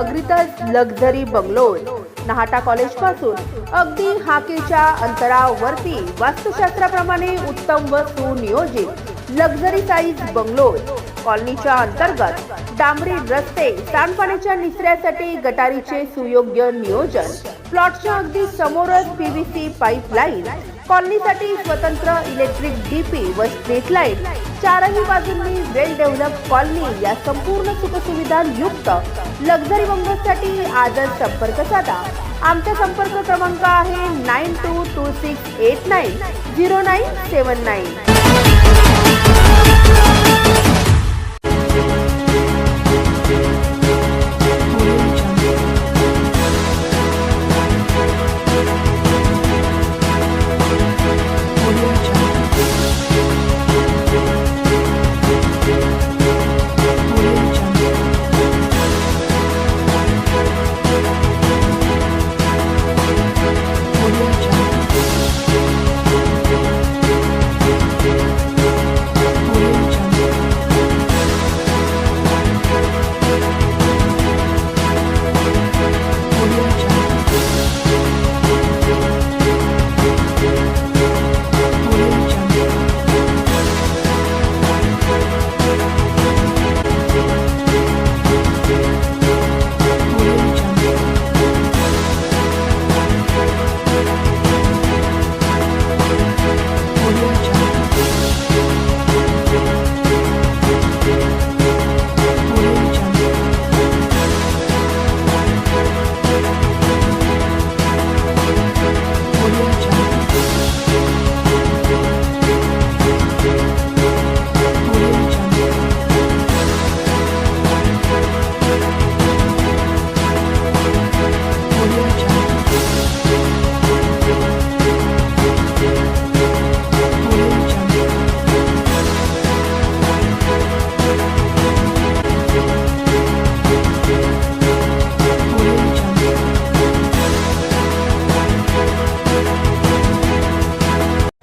नगरीतच luxury bungalows. Nahata college पासून अगदी हाकेच्या अंतरावरती वास्तुशास्त्राप्रमाणे उत्तम व सुनियोजित लक्झरी साईज बंगलोज. कॉलनीच्या अंतर्गत डांबरी रस्ते, सांडपाण्याच्या निचऱ्यासाठी गटारीचे सुयोग्य नियोजन, प्लॉटच्या अगदी समोरच पीव्हीसी पाईपलाईन, कॉलनीसाठी स्वतंत्र इलेक्ट्रिक डीपी व स्ट्रीट लाईट, चारही बाजूंनी वेल डेव्हलप कॉलनी या संपूर्ण सुखसुविधांयुक्त लक्झरी बंगलोजसाठी आजच संपर्क साधा. आमचा संपर्क क्रमांक आहे 9226890979.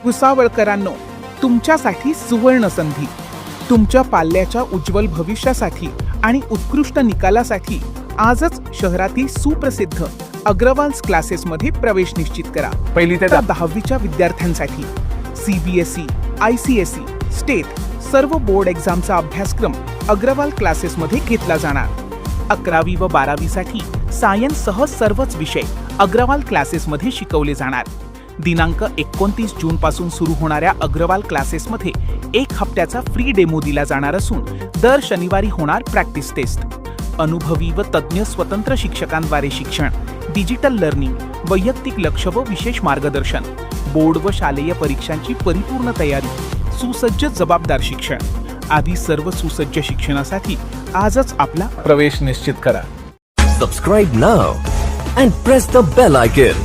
भुसावळकरांनो, तुमच्यासाठी सुवर्ण संधी. तुमच्या पाल्याच्या उज्ज्वल भविष्यासाठी आणि उत्कृष्ट निकालासाठी आजच शहरातील सुप्रसिद्ध अग्रवाल्स क्लासेसमध्ये प्रवेश निश्चित करा. पहिली ते 10वीच्या विद्यार्थ्यांसाठी CBSE, ICSE, स्टेट सर्व बोर्ड एक्झामचा अभ्यासक्रम अग्रवाल क्लासेसमध्ये घेतला जाणार. 11वी व 12वीसाठी सायन्ससह सर्वच विषय अग्रवाल क्लासेसमध्ये शिकवले जाणार. दिनांक 29 जून पासून सुरू होणाऱ्या अग्रवाल क्लासेसमध्ये 1 हप्त्याचा फ्री डेमो दिला जाणार असून दर शनिवारी होणार प्रॅक्टिस टेस्ट. अनुभवी व तज्ज्ञ स्वतंत्र शिक्षकांद्वारे शिक्षण, डिजिटल लर्निंग, वैयक्तिक लक्ष व विशेष मार्गदर्शन, बोर्ड व शालेय परीक्षांची परिपूर्ण तयारी, सुसज्ज जबाबदार शिक्षण आदी सर्व सुसज्ज शिक्षणासाठी आजच आपला प्रवेश निश्चित करा. Subscribe now and press the bell icon.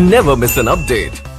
Never miss an update.